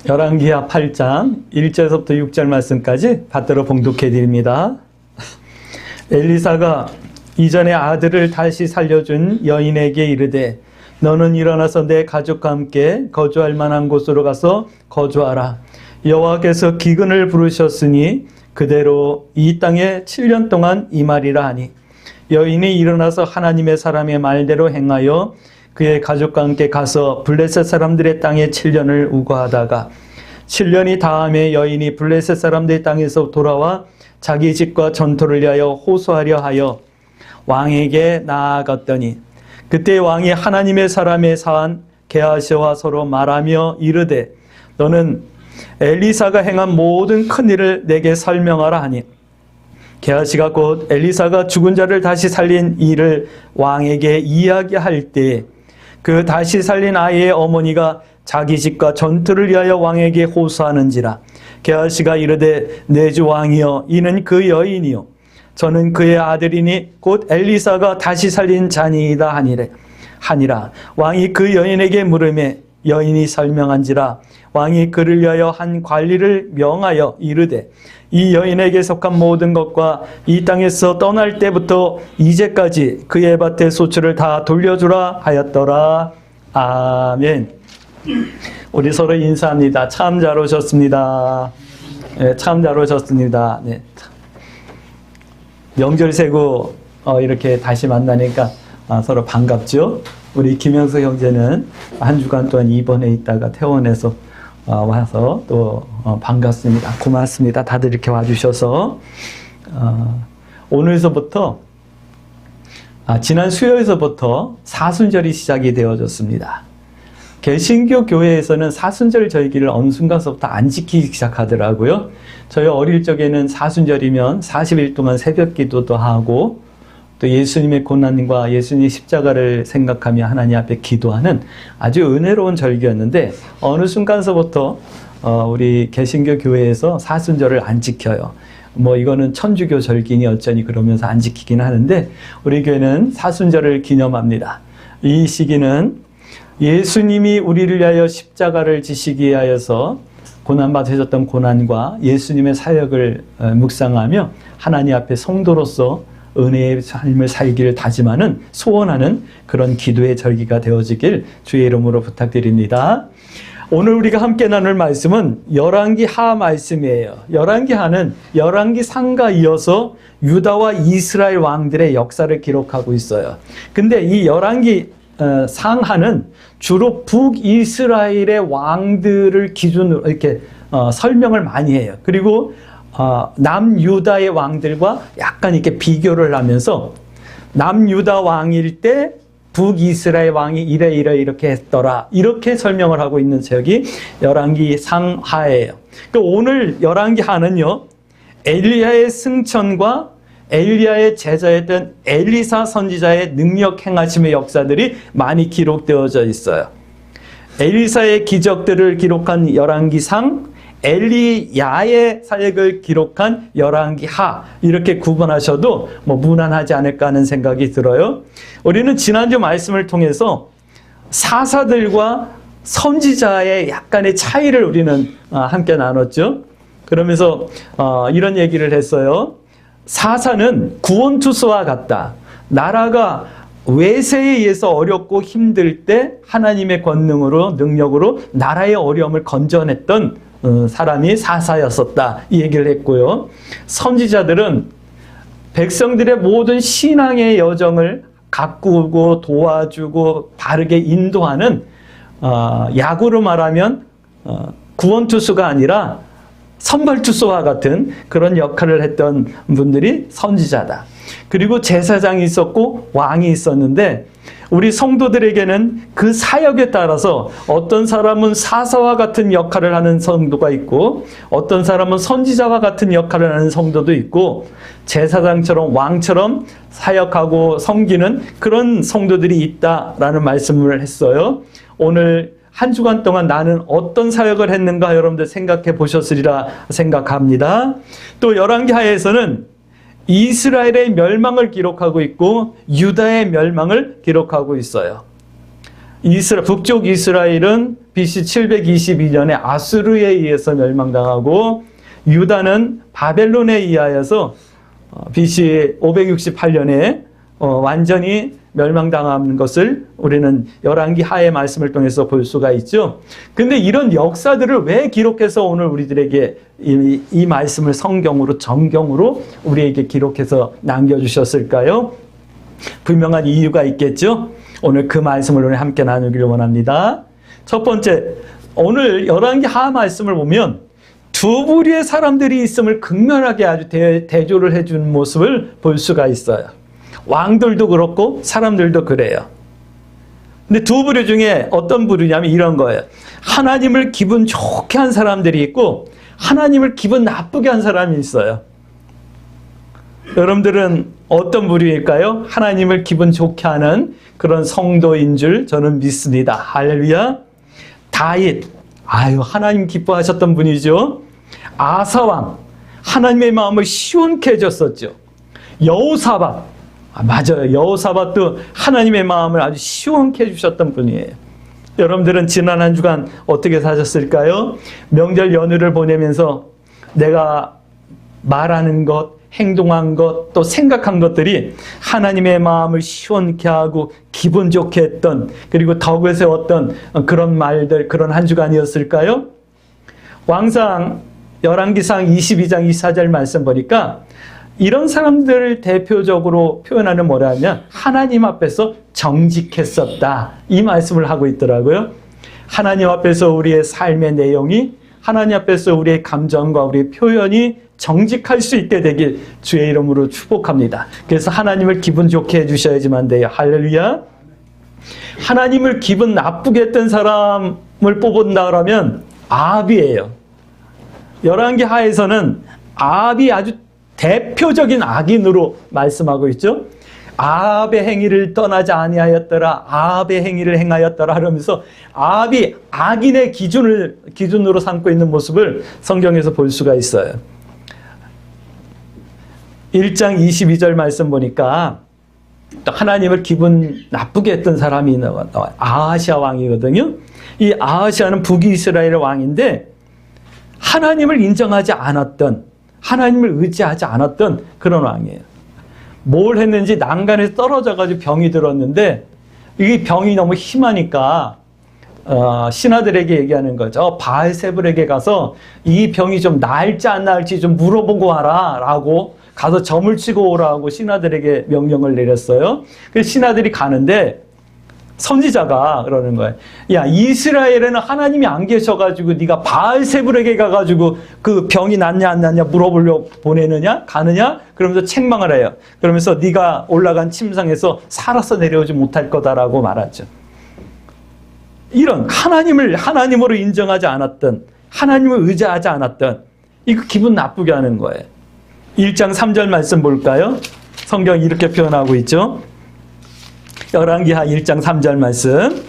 열왕기하 8장 1절에서부터 6절 말씀까지 받들어 봉독해 드립니다. 엘리사가 이전에 아들을 다시 살려준 여인에게 이르되 너는 일어나서 내 가족과 함께 거주할 만한 곳으로 가서 거주하라. 여호와께서 기근을 부르셨으니 그대로 이 땅에 7년 동안 임하리라 하니 여인이 일어나서 하나님의 사람의 말대로 행하여 그의 가족과 함께 가서 블레셋 사람들의 땅에 7년을 우거하다가 7년이 다음에 여인이 블레셋 사람들의 땅에서 돌아와 자기 집과 전토를 위하여 호소하려 하여 왕에게 나아갔더니 그때 왕이 하나님의 사람의 사한 게하시와 서로 말하며 이르되 너는 엘리사가 행한 모든 큰 일을 내게 설명하라 하니 게하시가 곧 엘리사가 죽은 자를 다시 살린 일을 왕에게 이야기할 때 그 다시 살린 아이의 어머니가 자기 집과 전투를 위하여 왕에게 호소하는지라. 게하시가 이르되 내 주 왕이여 이는 그 여인이요 저는 그의 아들이니 곧 엘리사가 다시 살린 자니이다 하니라. 왕이 그 여인에게 물으매 여인이 설명한지라. 왕이 그를 위하여 한 관리를 명하여 이르되 이 여인에게 속한 모든 것과 이 땅에서 떠날 때부터 이제까지 그의 밭의 소출을 다 돌려주라 하였더라. 아멘. 우리 서로 인사합니다. 참 잘 오셨습니다. 네, 참 잘 오셨습니다. 네. 명절 세고 이렇게 다시 만나니까 서로 반갑죠. 우리 김영석 형제는 한 주간 동안 입원해 있다가 퇴원해서 와서 또 반갑습니다. 고맙습니다. 다들 이렇게 와주셔서 오늘서부터 지난 수요일서부터 사순절이 시작이 되어졌습니다. 개신교 교회에서는 사순절 절기를 어느 순간서부터 안 지키기 시작하더라고요. 저희 어릴 적에는 사순절이면 40일 동안 새벽 기도도 하고 또 예수님의 고난과 예수님의 십자가를 생각하며 하나님 앞에 기도하는 아주 은혜로운 절기였는데 어느 순간서부터 우리 개신교 교회에서 사순절을 안 지켜요. 이거는 천주교 절기니 어쩌니 그러면서 안 지키긴 하는데 우리 교회는 사순절을 기념합니다. 이 시기는 예수님이 우리를 위하여 십자가를 지시기 위하여서 고난받으셨던 고난과 예수님의 사역을 묵상하며 하나님 앞에 성도로서 은혜의 삶을 살기를 다짐하는 소원하는 그런 기도의 절기가 되어지길 주의 이름으로 부탁드립니다. 오늘 우리가 함께 나눌 말씀은 열왕기하 말씀이에요. 열왕기하는 열왕기상과 이어서 유다와 이스라엘 왕들의 역사를 기록하고 있어요. 근데 이 열왕기상하는 주로 북이스라엘의 왕들을 기준으로 이렇게 설명을 많이 해요. 그리고 남유다의 왕들과 약간 이렇게 비교를 하면서 남유다 왕일 때 북이스라엘 왕이 이렇게 했더라 이렇게 설명을 하고 있는 책이 열왕기상하예요. 오늘 열왕기하는요 엘리야의 승천과 엘리야의 제자였던 엘리사 선지자의 능력 행하심의 역사들이 많이 기록되어져 있어요. 엘리사의 기적들을 기록한 열왕기상, 엘리야의 사역을 기록한 열왕기하 이렇게 구분하셔도 무난하지 않을까 하는 생각이 들어요. 우리는 지난주 말씀을 통해서 사사들과 선지자의 약간의 차이를 우리는 함께 나눴죠. 그러면서 이런 얘기를 했어요. 사사는 구원투수와 같다. 나라가 외세에 의해서 어렵고 힘들 때 하나님의 권능으로 능력으로 나라의 어려움을 건져냈던 사람이 사사였었다 이 얘기를 했고요. 선지자들은 백성들의 모든 신앙의 여정을 가꾸고 도와주고 바르게 인도하는 야구로 말하면 구원투수가 아니라 선발투수와 같은 그런 역할을 했던 분들이 선지자다. 그리고 제사장이 있었고 왕이 있었는데 우리 성도들에게는 그 사역에 따라서 어떤 사람은 사사와 같은 역할을 하는 성도가 있고 어떤 사람은 선지자와 같은 역할을 하는 성도도 있고 제사장처럼 왕처럼 사역하고 섬기는 그런 성도들이 있다라는 말씀을 했어요. 오늘 한 주간 동안 나는 어떤 사역을 했는가 여러분들 생각해 보셨으리라 생각합니다. 또 열왕기하에서는 이스라엘의 멸망을 기록하고 있고 유다의 멸망을 기록하고 있어요. 북쪽 이스라엘은 BC 722년에 아수르에 의해서 멸망당하고 유다는 바벨론에 의하여서 BC 568년에 완전히 멸망당한 것을 우리는 열왕기 하의 말씀을 통해서 볼 수가 있죠. 근데 이런 역사들을 왜 기록해서 오늘 우리들에게 이 말씀을 성경으로 정경으로 우리에게 기록해서 남겨주셨을까요? 분명한 이유가 있겠죠. 오늘 그 말씀을 오늘 함께 나누기를 원합니다. 첫 번째, 오늘 열왕기 하 말씀을 보면 두 부류의 사람들이 있음을 극명하게 아주 대조를 해준 모습을 볼 수가 있어요. 왕들도 그렇고 사람들도 그래요. 근데 두 부류 중에 어떤 부류냐면 이런 거예요. 하나님을 기분 좋게 한 사람들이 있고 하나님을 기분 나쁘게 한 사람이 있어요. 여러분들은 어떤 부류일까요? 하나님을 기분 좋게 하는 그런 성도인 줄 저는 믿습니다. 할렐루야. 다윗, 하나님 기뻐하셨던 분이죠. 아사왕, 하나님의 마음을 시원케 해줬었죠. 여호사밧, 맞아요. 여호사밧도 하나님의 마음을 아주 시원케 해주셨던 분이에요. 여러분들은 지난 한 주간 어떻게 사셨을까요? 명절 연휴를 보내면서 내가 말하는 것, 행동한 것, 또 생각한 것들이 하나님의 마음을 시원케 하고 기분 좋게 했던, 그리고 덕을 세웠던 그런 말들, 그런 한 주간이었을까요? 왕상 열왕기상 22장 24절 말씀 보니까 이런 사람들을 대표적으로 표현하는 뭐라면 하나님 앞에서 정직했었다, 이 말씀을 하고 있더라고요. 하나님 앞에서 우리의 삶의 내용이, 하나님 앞에서 우리의 감정과 우리의 표현이 정직할 수 있게 되길 주의 이름으로 축복합니다. 그래서 하나님을 기분 좋게 해주셔야지만 돼요. 할렐루야. 하나님을 기분 나쁘게 했던 사람을 뽑은다 그러면 아합이에요. 열왕기 하에서는 아합이 아주 대표적인 악인으로 말씀하고 있죠. 아합의 행위를 떠나지 아니하였더라, 아합의 행위를 행하였더라 하면서 아합이 악인의 기준으로 삼고 있는 모습을 성경에서 볼 수가 있어요. 1장 22절 말씀 보니까 또 하나님을 기분 나쁘게 했던 사람이 나와요. 아하시아 왕이거든요. 이 아하시아는 북이스라엘 왕인데 하나님을 인정하지 않았던, 하나님을 의지하지 않았던 그런 왕이에요. 뭘 했는지 난간에서 떨어져가지고 병이 들었는데 이 병이 너무 심하니까 신하들에게 얘기하는 거죠. 바알세불에게 가서 이 병이 좀 나을지 안 나을지 좀 물어보고 와라 라고 가서 점을 치고 오라고 신하들에게 명령을 내렸어요. 그래서 신하들이 가는데 선지자가 그러는 거예요. 야, 이스라엘에는 하나님이 안 계셔가지고 네가 바알세불에게 가가지고 그 병이 낫냐 안 낫냐 물어보려고 보내느냐 가느냐 그러면서 책망을 해요. 그러면서 네가 올라간 침상에서 살아서 내려오지 못할 거다라고 말하죠. 이런 하나님을 하나님으로 인정하지 않았던, 하나님을 의지하지 않았던, 이거 기분 나쁘게 하는 거예요. 1장 3절 말씀 볼까요? 성경이 이렇게 표현하고 있죠. 열왕기하 1장 3절 말씀.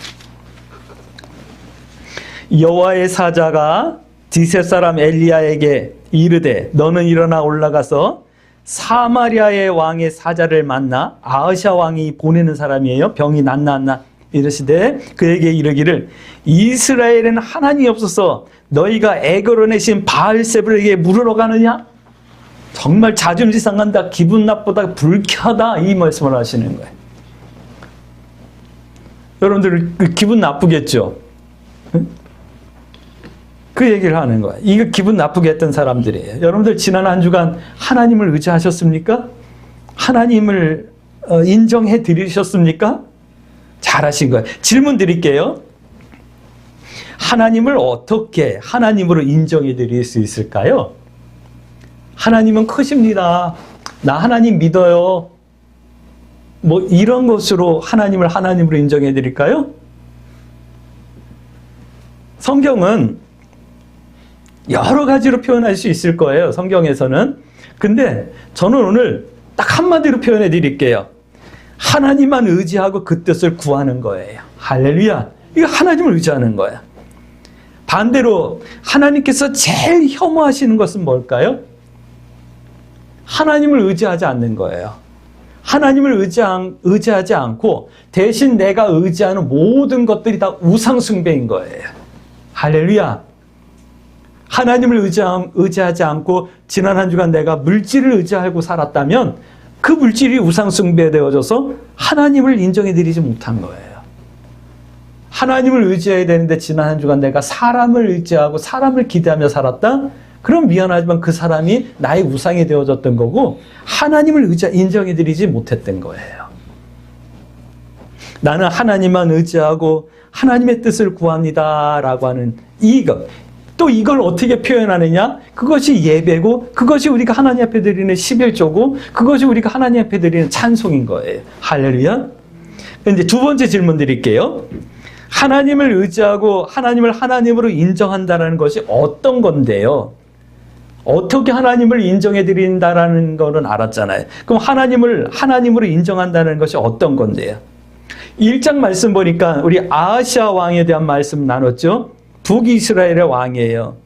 여호와의 사자가 디셋 사람 엘리야에게 이르되 너는 일어나 올라가서 사마리아의 왕의 사자를 만나, 아하시아 왕이 보내는 사람이에요. 병이 낫나 안 나 이르시되 그에게 이르기를 이스라엘에는 하나님이 없어서 너희가 애거로 내신 바알세불에게 물으러 가느냐? 정말 자존심 상한다, 기분 나쁘다, 불쾌하다, 이 말씀을 하시는 거예요. 여러분들 기분 나쁘겠죠? 그 얘기를 하는 거예요. 이거 기분 나쁘게 했던 사람들이에요. 여러분들 지난 한 주간 하나님을 의지하셨습니까? 하나님을 인정해 드리셨습니까? 잘하신 거예요. 질문 드릴게요. 하나님을 어떻게 하나님으로 인정해 드릴 수 있을까요? 하나님은 크십니다. 나 하나님 믿어요. 뭐 이런 것으로 하나님을 하나님으로 인정해 드릴까요? 성경은 여러 가지로 표현할 수 있을 거예요. 성경에서는. 근데 저는 오늘 딱 한마디로 표현해 드릴게요. 하나님만 의지하고 그 뜻을 구하는 거예요. 할렐루야. 이거 하나님을 의지하는 거야. 반대로 하나님께서 제일 혐오하시는 것은 뭘까요? 하나님을 의지하지 않는 거예요. 하나님을 의지하지 않고 대신 내가 의지하는 모든 것들이 다 우상 숭배인 거예요. 할렐루야. 하나님을 의지하지 않고 지난 한 주간 내가 물질을 의지하고 살았다면 그 물질이 우상숭배되어져서 하나님을 인정해드리지 못한 거예요. 하나님을 의지해야 되는데 지난 한 주간 내가 사람을 의지하고 사람을 기대하며 살았다? 그럼 미안하지만 그 사람이 나의 우상이 되어졌던 거고 하나님을 인정해드리지 못했던 거예요. 나는 하나님만 의지하고 하나님의 뜻을 구합니다 라고 하는 또 이걸 어떻게 표현하느냐? 그것이 예배고 그것이 우리가 하나님 앞에 드리는 11조고 그것이 우리가 하나님 앞에 드리는 찬송인 거예요. 할렐루야. 이제 두 번째 질문 드릴게요. 하나님을 의지하고 하나님을 하나님으로 인정한다는 것이 어떤 건데요? 어떻게 하나님을 인정해 드린다라는 거는 알았잖아요. 그럼 하나님을 하나님으로 인정한다는 것이 어떤 건데요? 1장 말씀 보니까 우리 아하시아 왕에 대한 말씀 나눴죠? 북이스라엘의 왕이에요.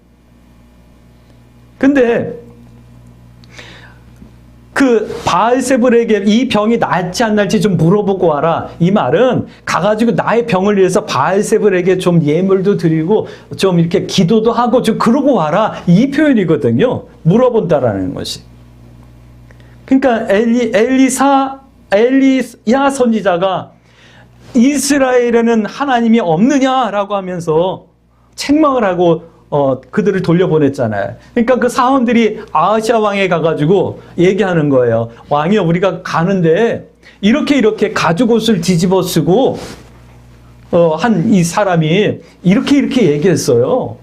근데 그 바알세불에게 이 병이 낫지 안 낫지 좀 물어보고 와라. 이 말은 가가지고 나의 병을 위해서 바알세불에게 좀 예물도 드리고 좀 이렇게 기도도 하고 좀 그러고 와라. 이 표현이거든요. 물어본다라는 것이. 그러니까 엘리야 선지자가 이스라엘에는 하나님이 없느냐라고 하면서 책망을 하고 그들을 돌려보냈잖아요. 그러니까 그 사원들이 아하시아 왕에 가가지고 얘기하는 거예요. 왕이여, 우리가 가는데 이렇게 가죽옷을 뒤집어 쓰고 한 이 사람이 이렇게 얘기했어요.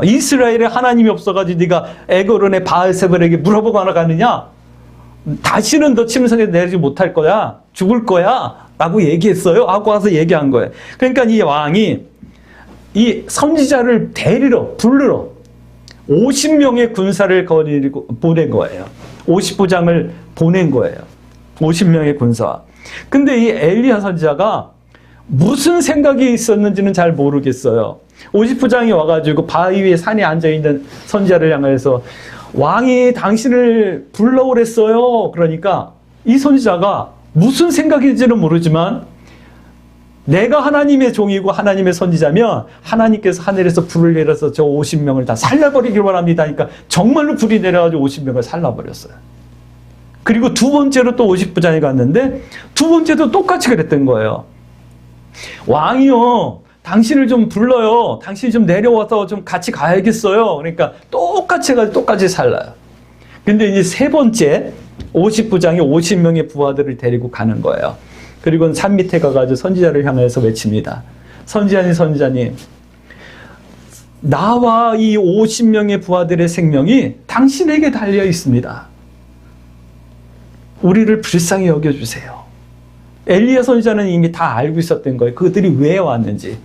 이스라엘에 하나님이 없어가지고 네가 에고론의 바알세불에게 물어보고 하나 가느냐? 다시는 너 침상에 내리지 못할 거야. 죽을 거야. 라고 얘기했어요. 하고 와서 얘기한 거예요. 그러니까 이 왕이 이 선지자를 부르러 50명의 군사를 보낸 거예요. 50부장을 보낸 거예요. 50명의 군사. 근데 이 엘리야 선지자가 무슨 생각이 있었는지는 잘 모르겠어요. 50부장이 와가지고 바위 위에 산에 앉아있는 선지자를 향해서 왕이 당신을 불러오랬어요. 그러니까 이 선지자가 무슨 생각인지는 모르지만 내가 하나님의 종이고 하나님의 선지자면 하나님께서 하늘에서 불을 내려서 저 50명을 다 살려버리길 원합니다. 그러니까 정말로 불이 내려가지고 50명을 살려버렸어요. 그리고 두 번째로 또 50부장이 갔는데 두 번째도 똑같이 그랬던 거예요. 왕이요, 당신을 좀 불러요. 당신이 좀 내려와서 좀 같이 가야겠어요. 그러니까 똑같이 해가지고 똑같이 살라요. 근데 이제 세 번째 50부장이 50명의 부하들을 데리고 가는 거예요. 그리고 산 밑에 가가지고 선지자를 향해서 외칩니다. 선지자님, 나와 이 50명의 부하들의 생명이 당신에게 달려 있습니다. 우리를 불쌍히 여겨주세요. 엘리야 선지자는 이미 다 알고 있었던 거예요. 그들이 왜 왔는지.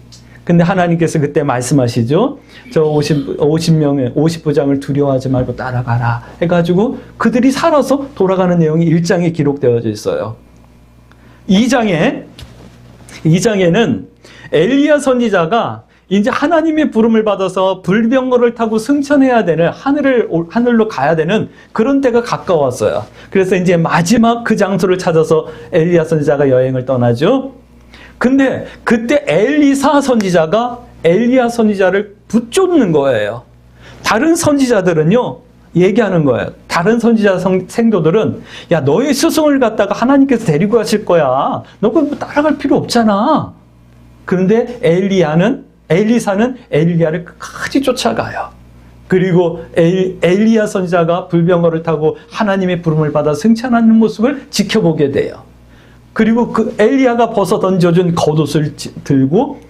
근데 하나님께서 그때 말씀하시죠. 저 50부장을 두려워하지 말고 따라가라. 해가지고 그들이 살아서 돌아가는 내용이 1장에 기록되어져 있어요. 2장에는 엘리야 선지자가 이제 하나님의 부름을 받아서 불병거를 타고 승천해야 되는 하늘로 가야 되는 그런 때가 가까웠어요. 그래서 이제 마지막 그 장소를 찾아서 엘리야 선지자가 여행을 떠나죠. 근데 그때 엘리사 선지자가 엘리야 선지자를 붙쫓는 거예요. 다른 선지자들은요, 얘기하는 거예요. 다른 선지자 생도들은 야, 너의 스승을 갖다가 하나님께서 데리고 가실 거야. 너 그거 따라갈 필요 없잖아. 그런데 엘리사는 엘리야를 끝까지 쫓아가요. 그리고 엘리야 선지자가 불병거를 타고 하나님의 부름을 받아 승천하는 모습을 지켜보게 돼요. 그리고 그 엘리야가 벗어 던져준 겉옷을 들고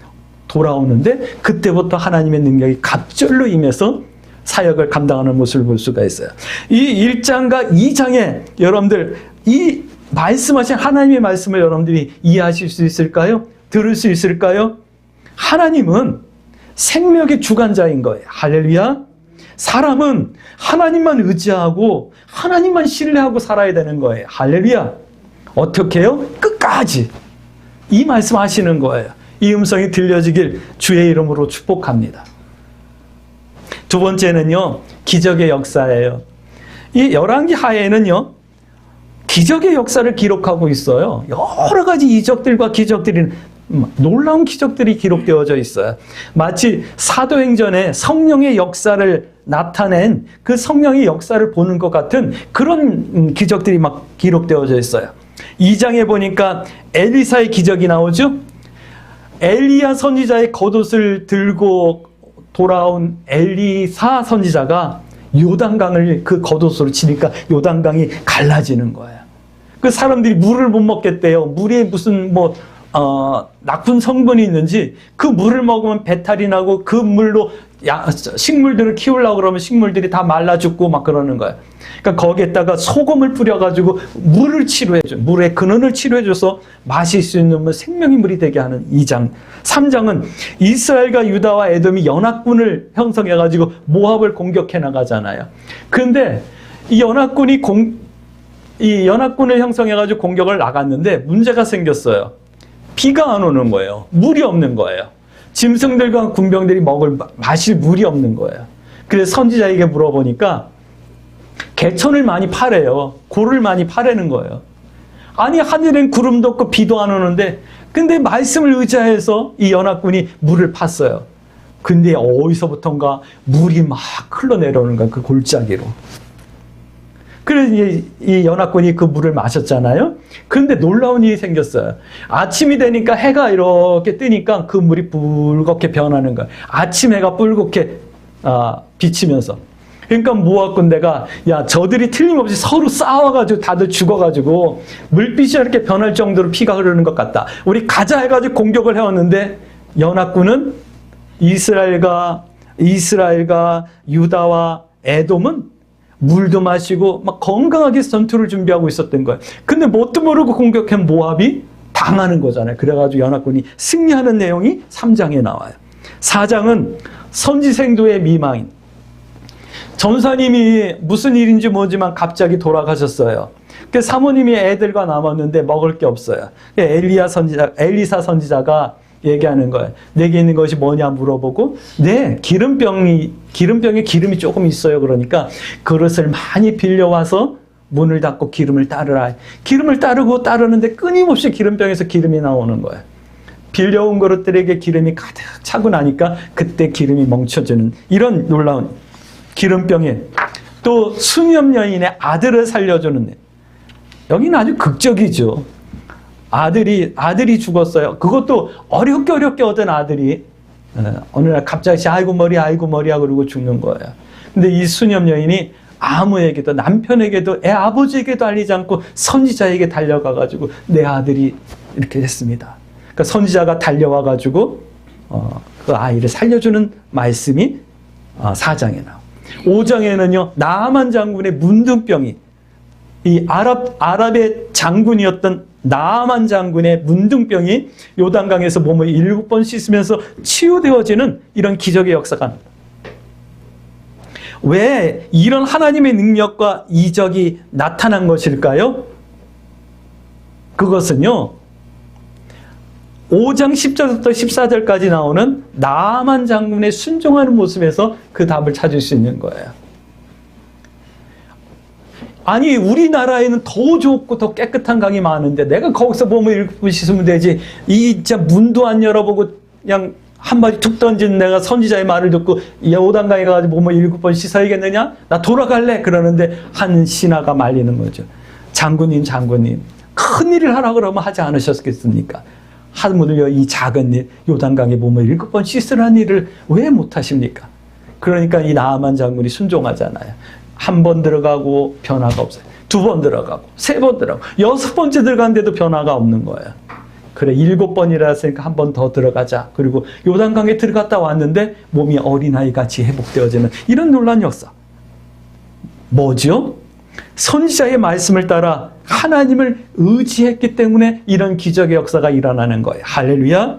돌아오는데 그때부터 하나님의 능력이 갑절로 임해서 사역을 감당하는 모습을 볼 수가 있어요. 이 1장과 2장에 여러분들 이 말씀하신 하나님의 말씀을 여러분들이 이해하실 수 있을까요? 들을 수 있을까요? 하나님은 생명의 주관자인 거예요. 할렐루야. 사람은 하나님만 의지하고 하나님만 신뢰하고 살아야 되는 거예요. 할렐루야. 어떻게 해요? 끝까지. 이 말씀 하시는 거예요. 이 음성이 들려지길 주의 이름으로 축복합니다. 두 번째는요, 기적의 역사예요. 이 열왕기 하에는요, 기적의 역사를 기록하고 있어요. 여러 가지 이적들과 기적들이 놀라운 기적들이 기록되어져 있어요. 마치 사도행전에 성령의 역사를 나타낸 그 성령의 역사를 보는 것 같은 그런 기적들이 막 기록되어져 있어요. 2장에 보니까 엘리사의 기적이 나오죠. 엘리야 선지자의 겉옷을 들고 돌아온 엘리사 선지자가 요단강을 그 겉옷으로 치니까 요단강이 갈라지는 거예요. 그 사람들이 물을 못 먹겠대요. 물에 무슨 나쁜 성분이 있는지 그 물을 먹으면 배탈이 나고 그 물로 식물들을 키우려고 그러면 식물들이 다 말라 죽고 막 그러는 거예요. 그러니까 거기에다가 소금을 뿌려가지고 물을 치료해줘. 물의 근원을 치료해줘서 마실 수 있는 생명의 물이 되게 하는 2장. 3장은 이스라엘과 유다와 에돔이 연합군을 형성해가지고 모압을 공격해 나가잖아요. 근데 이 연합군을 형성해가지고 공격을 나갔는데 문제가 생겼어요. 비가 안 오는 거예요. 물이 없는 거예요. 짐승들과 군병들이 마실 물이 없는 거예요. 그래서 선지자에게 물어보니까 개천을 많이 파래요. 고를 많이 파래는 거예요. 아니 하늘엔 구름도 없고 비도 안 오는데 근데 말씀을 의지해서 이 연합군이 물을 팠어요. 근데 어디서부턴가 물이 막 흘러내려오는 거야. 그 골짜기로. 그래서 이 연합군이 그 물을 마셨잖아요. 그런데 놀라운 일이 생겼어요. 아침이 되니까 해가 이렇게 뜨니까 그 물이 붉게 변하는 거예요. 아침 해가 붉게 비치면서. 그러니까 모압 군대가 야 저들이 틀림없이 서로 싸워가지고 다들 죽어가지고 물빛이 이렇게 변할 정도로 피가 흐르는 것 같다. 우리 가자 해가지고 공격을 해왔는데 연합군은 이스라엘과 유다와 에돔은 물도 마시고 막 건강하게 전투를 준비하고 있었던 거예요. 근데 뭣도 모르고 공격한 모압이 당하는 거잖아요. 그래가지고 연합군이 승리하는 내용이 3장에 나와요. 4장은 선지생도의 미망인. 전사님이 무슨 일인지 모르지만 갑자기 돌아가셨어요. 그래서 사모님이 애들과 남았는데 먹을 게 없어요. 엘리사 선지자가 얘기하는 거예요. 내게 있는 것이 뭐냐 물어보고 네, 기름병에 기름이 조금 있어요. 그러니까 그릇을 많이 빌려와서 문을 닫고 기름을 따르라. 기름을 따르는데 끊임없이 기름병에서 기름이 나오는 거예요. 빌려온 그릇들에게 기름이 가득 차고 나니까 그때 기름이 멈춰지는 이런 놀라운 기름병에 또 수녀 여인의 아들을 살려주는 데 여기는 아주 극적이죠. 아들이 죽었어요. 그것도 어렵게 얻은 아들이 어느 날 갑자기 아이고 머리야 그러고 죽는 거예요. 근데 이 수녀 여인이 아무에게도 남편에게도 애 아버지에게도 알리지 않고 선지자에게 달려가가지고 내 아들이 이렇게 됐습니다. 그러니까 선지자가 달려와가지고 그 아이를 살려주는 말씀이 4장에 나와요. 5장에는요 나아만 장군의 문둥병이 이 아랍의 장군이었던 나아만 장군의 문둥병이 요단강에서 몸을 7번 씻으면서 치유되어지는 이런 기적의 역사가 납니다. 왜 이런 하나님의 능력과 이적이 나타난 것일까요? 그것은요 5장 10절부터 14절까지 나오는 나아만 장군의 순종하는 모습에서 그 답을 찾을 수 있는 거예요. 아니 우리나라에는 더 좋고 더 깨끗한 강이 많은데 내가 거기서 몸을 7번 씻으면 되지 이 진짜 문도 안 열어보고 그냥 한마디 툭 던진 내가 선지자의 말을 듣고 요단강에 가가지고 몸을 7번 씻어야겠느냐? 나 돌아갈래? 그러는데 한 신하가 말리는 거죠. 장군님 큰일을 하라 그러면 하지 않으셨겠습니까? 하물며 이 작은 일 요단강에 몸을 7번 씻으라는 일을 왜 못하십니까? 그러니까 이 나아만 장군이 순종하잖아요. 한 번 들어가고 변화가 없어요. 2번 들어가고 3번 들어가고 6번째 들어갔는데도 변화가 없는 거예요. 그래 7번이라 했으니까 한 번 더 들어가자. 그리고 요단강에 들어갔다 왔는데 몸이 어린아이같이 회복되어지는 이런 놀라운 역사. 뭐죠? 선지자의 말씀을 따라 하나님을 의지했기 때문에 이런 기적의 역사가 일어나는 거예요. 할렐루야.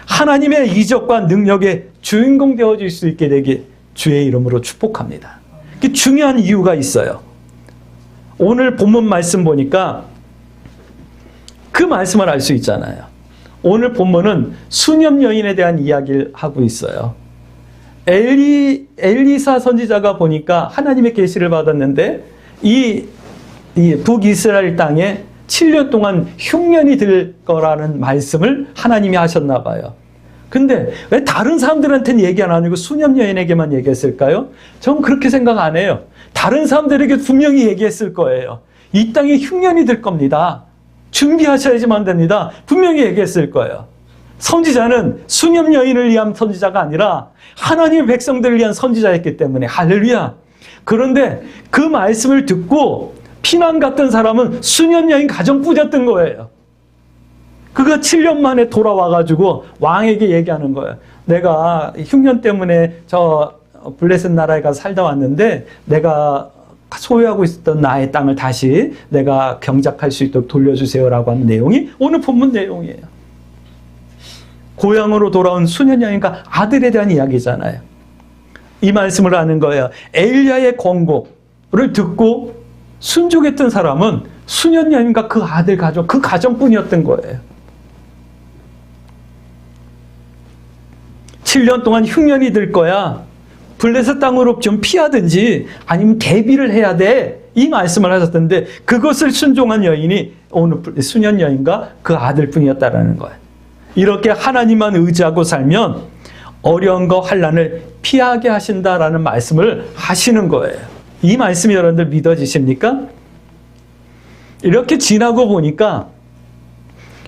하나님의 이적과 능력의 주인공 되어질 수 있게 되길 주의 이름으로 축복합니다. 중요한 이유가 있어요. 오늘 본문 말씀 보니까 그 말씀을 알 수 있잖아요. 오늘 본문은 수녀 여인에 대한 이야기를 하고 있어요. 엘리사 선지자가 보니까 하나님의 계시를 받았는데 이 북이스라엘 땅에 7년 동안 흉년이 들 거라는 말씀을 하나님이 하셨나 봐요. 근데 왜 다른 사람들한테는 얘기 안 하고 수녀 여인에게만 얘기했을까요? 전 그렇게 생각 안 해요. 다른 사람들에게 분명히 얘기했을 거예요. 이 땅에 흉년이 들 겁니다. 준비하셔야지만 됩니다. 분명히 얘기했을 거예요. 선지자는 수녀 여인을 위한 선지자가 아니라 하나님의 백성들을 위한 선지자였기 때문에 할렐루야. 그런데 그 말씀을 듣고 피난 갔던 사람은 수녀 여인 가정 뿌렸던 거예요. 그가 7년 만에 돌아와가지고 왕에게 얘기하는 거예요. 내가 흉년 때문에 저 블레셋 나라에 가서 살다 왔는데 내가 소유하고 있었던 나의 땅을 다시 내가 경작할 수 있도록 돌려주세요라고 하는 내용이 오늘 본문 내용이에요. 고향으로 돌아온 수녀 여인과 아들에 대한 이야기잖아요. 이 말씀을 하는 거예요. 엘리야의 권고를 듣고 순종했던 사람은 수녀 여인과 그 아들 가족, 그 가정뿐이었던 거예요. 7년 동안 흉년이 들 거야. 블레셋 땅으로 좀 피하든지 아니면 대비를 해야 돼. 이 말씀을 하셨던데 그것을 순종한 여인이 오늘 수녀 여인과 그 아들뿐이었다라는 거예요. 이렇게 하나님만 의지하고 살면 어려운 거 환난을 피하게 하신다라는 말씀을 하시는 거예요. 이 말씀이 여러분들 믿어지십니까? 이렇게 지나고 보니까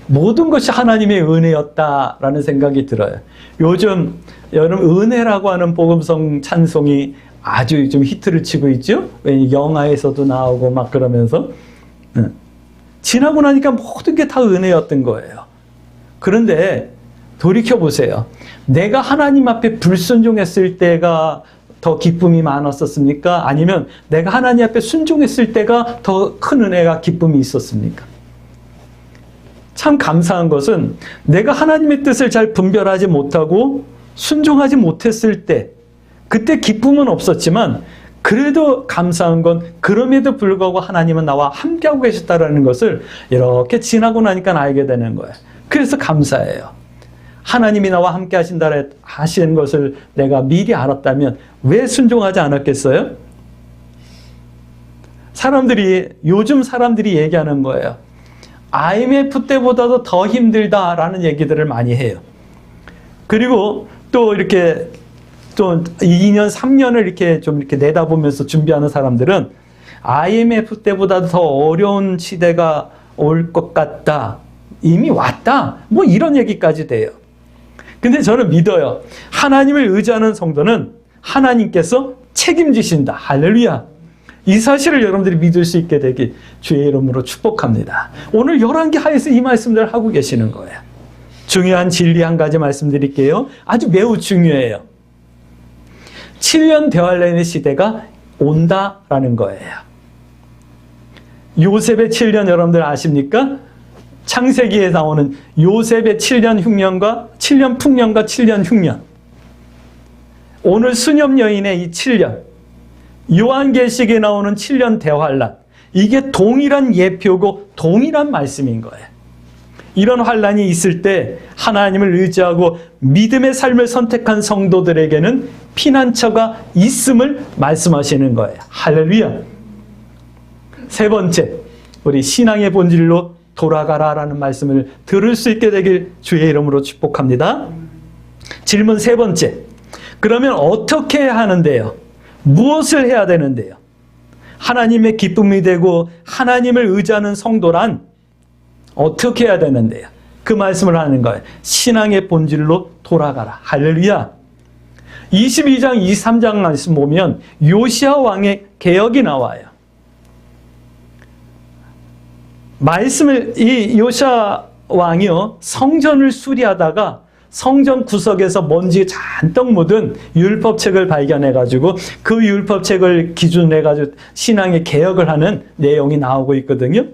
모든 것이 하나님의 은혜였다라는 생각이 들어요. 요즘 여러분 은혜라고 하는 복음성 찬송이 아주 요즘 히트를 치고 있죠. 영화에서도 나오고 막 그러면서 지나고 나니까 모든 게 다 은혜였던 거예요. 그런데 돌이켜보세요. 내가 하나님 앞에 불순종했을 때가 더 기쁨이 많았었습니까? 아니면 내가 하나님 앞에 순종했을 때가 더 큰 은혜가 기쁨이 있었습니까? 참 감사한 것은 내가 하나님의 뜻을 잘 분별하지 못하고 순종하지 못했을 때 그때 기쁨은 없었지만 그래도 감사한 건 그럼에도 불구하고 하나님은 나와 함께하고 계셨다는 것을 이렇게 지나고 나니까 알게 되는 거예요. 그래서 감사해요. 하나님이 나와 함께 하신다 하시는 것을 내가 미리 알았다면 왜 순종하지 않았겠어요? 요즘 사람들이 얘기하는 거예요. IMF 때보다도 더 힘들다라는 얘기들을 많이 해요. 그리고 또 이렇게 또 2년, 3년을 이렇게 좀 이렇게 내다보면서 준비하는 사람들은 IMF 때보다도 더 어려운 시대가 올 것 같다. 이미 왔다. 뭐 이런 얘기까지 돼요. 근데 저는 믿어요. 하나님을 의지하는 성도는 하나님께서 책임지신다. 할렐루야. 이 사실을 여러분들이 믿을 수 있게 되길 주의 이름으로 축복합니다. 오늘 11개 하에서 이 말씀들을 하고 계시는 거예요. 중요한 진리 한 가지 말씀드릴게요. 아주 매우 중요해요. 7년 대환란의 시대가 온다라는 거예요. 요셉의 7년 여러분들 아십니까? 창세기에 나오는 요셉의 7년 흉년과 7년 풍년과 7년 흉년. 오늘 수녀 여인의 이 7년. 요한계시록에 나오는 7년 대환란. 이게 동일한 예표고 동일한 말씀인 거예요. 이런 환란이 있을 때 하나님을 의지하고 믿음의 삶을 선택한 성도들에게는 피난처가 있음을 말씀하시는 거예요. 할렐루야. 세 번째, 우리 신앙의 본질로 돌아가라라는 말씀을 들을 수 있게 되길 주의 이름으로 축복합니다. 질문 세 번째, 그러면 어떻게 해야 하는데요? 무엇을 해야 되는데요? 하나님의 기쁨이 되고 하나님을 의지하는 성도란 어떻게 해야 되는데요? 그 말씀을 하는 거예요. 신앙의 본질로 돌아가라. 할렐루야. 22장, 23장 말씀 보면 요시야 왕의 개혁이 나와요. 이 요시야 왕이요, 성전을 수리하다가 성전 구석에서 먼지 잔뜩 묻은 율법책을 발견해가지고 그 율법책을 기준으로 해가지고 신앙의 개혁을 하는 내용이 나오고 있거든요.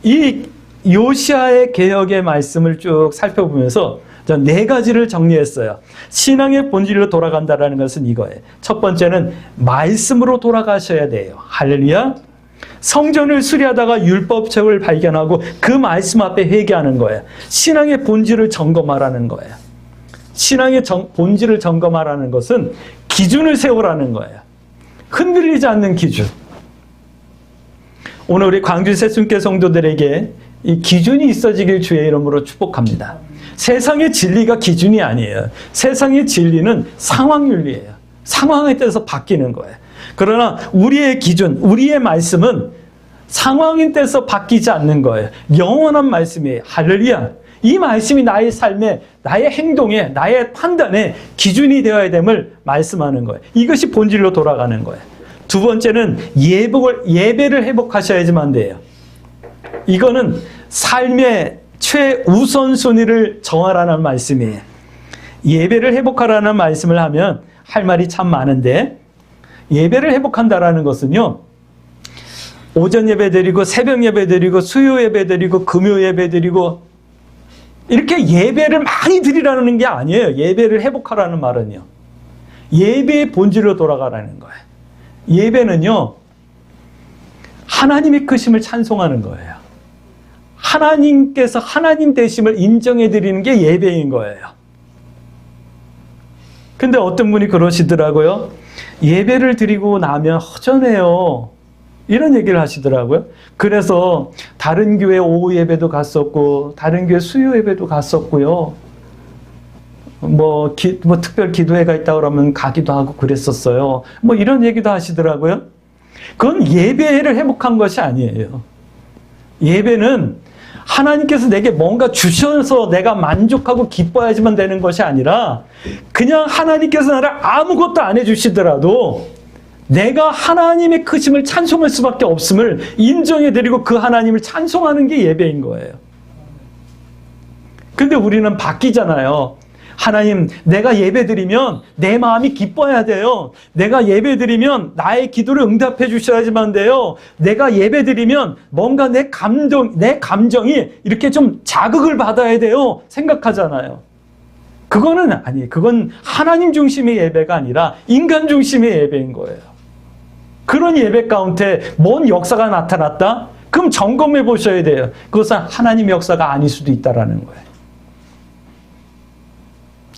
이 요시야의 개혁의 말씀을 쭉 살펴보면서 전 4가지를 정리했어요. 신앙의 본질로 돌아간다는 것은 이거예요. 첫 번째는 말씀으로 돌아가셔야 돼요. 할렐루야. 성전을 수리하다가 율법책을 발견하고 그 말씀 앞에 회개하는 거예요. 신앙의 본질을 점검하라는 거예요. 신앙의 본질을 점검하라는 것은 기준을 세우라는 거예요. 흔들리지 않는 기준. 오늘 우리 광주 새순교 성도들에게 이 기준이 있어지길 주의 이름으로 축복합니다. 세상의 진리가 기준이 아니에요. 세상의 진리는 상황윤리예요. 상황에 따라서 바뀌는 거예요. 그러나 우리의 기준, 우리의 말씀은 상황에 따라서 바뀌지 않는 거예요. 영원한 말씀이에요. 할렐루야. 이 말씀이 나의 삶에, 나의 행동에, 나의 판단에 기준이 되어야 됨을 말씀하는 거예요. 이것이 본질로 돌아가는 거예요. 두 번째는 예배를 회복하셔야지만 돼요. 이거는 삶의 최우선순위를 정하라는 말씀이에요. 예배를 회복하라는 말씀을 하면 할 말이 참 많은데, 예배를 회복한다라는 것은요, 오전 예배 드리고 새벽 예배 드리고 수요 예배 드리고 금요 예배 드리고 이렇게 예배를 많이 드리라는 게 아니에요. 예배를 회복하라는 말은요, 예배의 본질로 돌아가라는 거예요. 예배는요, 하나님의 크심을 찬송하는 거예요. 하나님께서 하나님 되심을 인정해 드리는 게 예배인 거예요. 근데 어떤 분이 그러시더라고요. 예배를 드리고 나면 허전해요. 이런 얘기를 하시더라고요. 그래서 다른 교회 오후 예배도 갔었고 다른 교회 수요 예배도 갔었고요. 뭐 특별 기도회가 있다 그러면 가기도 하고 그랬었어요. 뭐 이런 얘기도 하시더라고요. 그건 예배를 회복한 것이 아니에요. 예배는 하나님께서 내게 뭔가 주셔서 내가 만족하고 기뻐야지만 되는 것이 아니라, 그냥 하나님께서 나를 아무것도 안 해주시더라도 내가 하나님의 크심을 찬송할 수밖에 없음을 인정해드리고 그 하나님을 찬송하는 게 예배인 거예요. 근데 우리는 바뀌잖아요. 하나님, 내가 예배드리면 내 마음이 기뻐야 돼요. 내가 예배드리면 나의 기도를 응답해 주셔야지만 돼요. 내가 예배드리면 뭔가 내 감정이 이렇게 좀 자극을 받아야 돼요. 생각하잖아요. 그거는 아니에요. 그건 하나님 중심의 예배가 아니라 인간 중심의 예배인 거예요. 그런 예배 가운데 뭔 역사가 나타났다? 그럼 점검해 보셔야 돼요. 그것은 하나님의 역사가 아닐 수도 있다라는 거예요.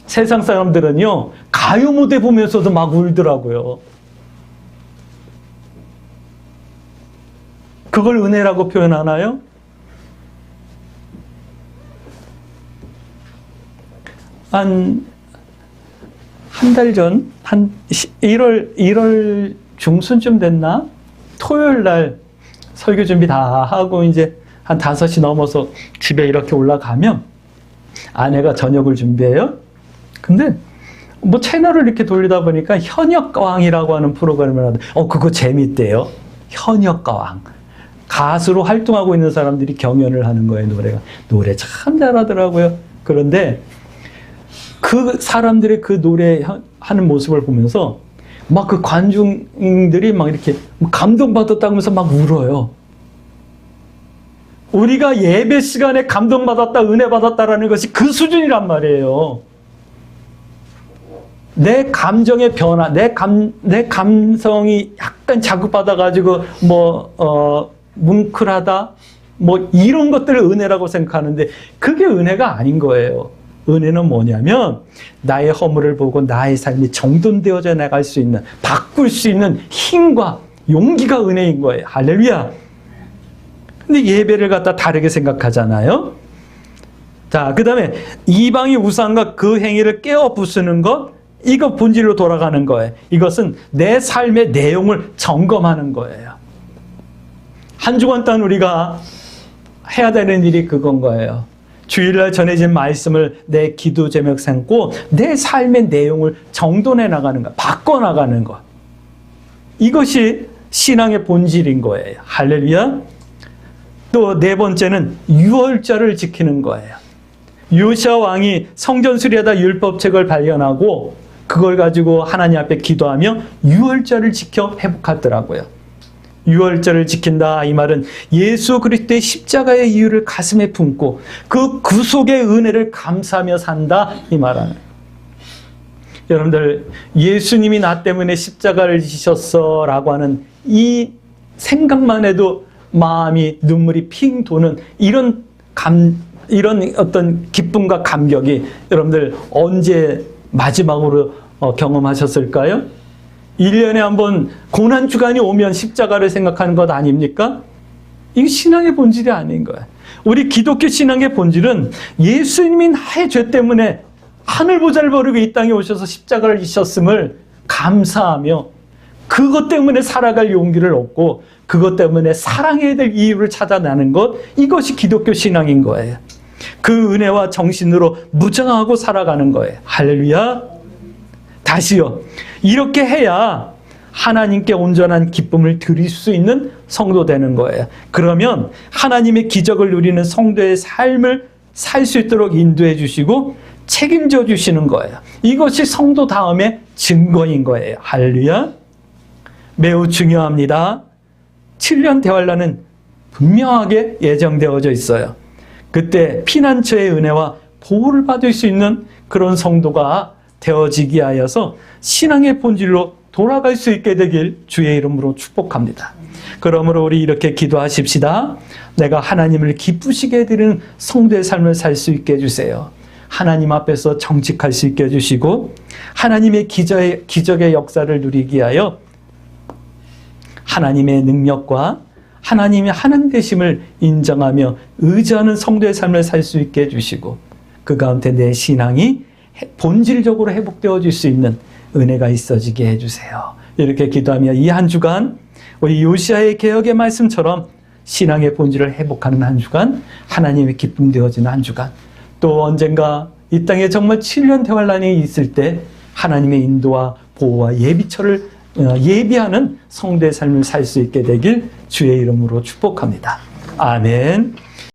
세상 사람들은요, 가요 무대 보면서도 막 울더라고요. 그걸 은혜라고 표현하나요? 한 달 전, 한 1월 중순쯤 됐나? 토요일 날 설교 준비 다 하고 이제 한 5시 넘어서 집에 이렇게 올라가면 아내가 저녁을 준비해요. 근데 뭐 채널을 이렇게 돌리다 보니까 현역가왕이라고 하는 프로그램을 하는데 그거 재밌대요. 현역가왕. 가수로 활동하고 있는 사람들이 경연을 하는 거예요. 노래 참 잘하더라고요. 그런데 그 사람들의 그 노래 하는 모습을 보면서 막 그 관중들이 막 이렇게 감동받았다면서 막 울어요. 우리가 예배 시간에 감동받았다, 은혜 받았다라는 것이 그 수준이란 말이에요. 내 감정의 변화, 내 감성이 약간 자극받아가지고 뭉클하다, 이런 것들을 은혜라고 생각하는데 그게 은혜가 아닌 거예요. 은혜는 뭐냐면 나의 허물을 보고 나의 삶이 정돈되어져 나갈 수 있는, 바꿀 수 있는 힘과 용기가 은혜인 거예요. 할렐루야. 근데 예배를 갖다 다르게 생각하잖아요. 자, 그 다음에 이방의 우상과 그 행위를 깨어 부수는 것, 이거 본질로 돌아가는 거예요. 이것은 내 삶의 내용을 점검하는 거예요. 한 주간 동안 우리가 해야 되는 일이 그건 거예요. 주일날 전해진 말씀을 내 기도 제목 삼고 내 삶의 내용을 정돈해 나가는 것, 바꿔나가는 것. 이것이 신앙의 본질인 거예요. 할렐루야. 또 네 번째는 유월절을 지키는 거예요. 요시야 왕이 성전 수리하다 율법책을 발견하고 그걸 가지고 하나님 앞에 기도하며 유월절을 지켜 회복하더라고요. 유월절을 지킨다, 이 말은 예수 그리스도의 십자가의 이유를 가슴에 품고 그 구속의 은혜를 감사하며 산다, 이 말은. 여러분들, 예수님이 나 때문에 십자가를 지셨어 라고 하는 이 생각만 해도 마음이 눈물이 핑 도는 이런 어떤 기쁨과 감격이 여러분들 언제 마지막으로 경험하셨을까요? 1년에 한 번 고난주간이 오면 십자가를 생각하는 것 아닙니까? 이게 신앙의 본질이 아닌 거예요. 우리 기독교 신앙의 본질은 예수님이 나의 죄 때문에 하늘보좌를 버리고 이 땅에 오셔서 십자가를 지셨음을 감사하며 그것 때문에 살아갈 용기를 얻고 그것 때문에 사랑해야 될 이유를 찾아내는 것, 이것이 기독교 신앙인 거예요. 그 은혜와 정신으로 무장하고 살아가는 거예요. 할렐루야. 다시요. 이렇게 해야 하나님께 온전한 기쁨을 드릴 수 있는 성도 되는 거예요. 그러면 하나님의 기적을 누리는 성도의 삶을 살 수 있도록 인도해 주시고 책임져 주시는 거예요. 이것이 성도 다음의 증거인 거예요. 할렐루야. 매우 중요합니다. 7년 대환란은 분명하게 예정되어져 있어요. 그때 피난처의 은혜와 보호를 받을 수 있는 그런 성도가 되어지기 하여서 신앙의 본질로 돌아갈 수 있게 되길 주의 이름으로 축복합니다. 그러므로 우리 이렇게 기도하십시다. 내가 하나님을 기쁘시게 해드리는 성도의 삶을 살 수 있게 해주세요. 하나님 앞에서 정직할 수 있게 해주시고 하나님의 기적의 역사를 누리기 하여 하나님의 능력과 하나님의 하나님 되심을 인정하며 의지하는 성도의 삶을 살 수 있게 해주시고 그 가운데 내 신앙이 본질적으로 회복되어질 수 있는 은혜가 있어지게 해주세요. 이렇게 기도하며 이 한 주간 우리 요시야의 개혁의 말씀처럼 신앙의 본질을 회복하는 한 주간, 하나님의 기쁨 되어지는 한 주간, 또 언젠가 이 땅에 정말 7년 대환란이 있을 때 하나님의 인도와 보호와 예비처를 예비하는 성도의 삶을 살 수 있게 되길 주의 이름으로 축복합니다. 아멘.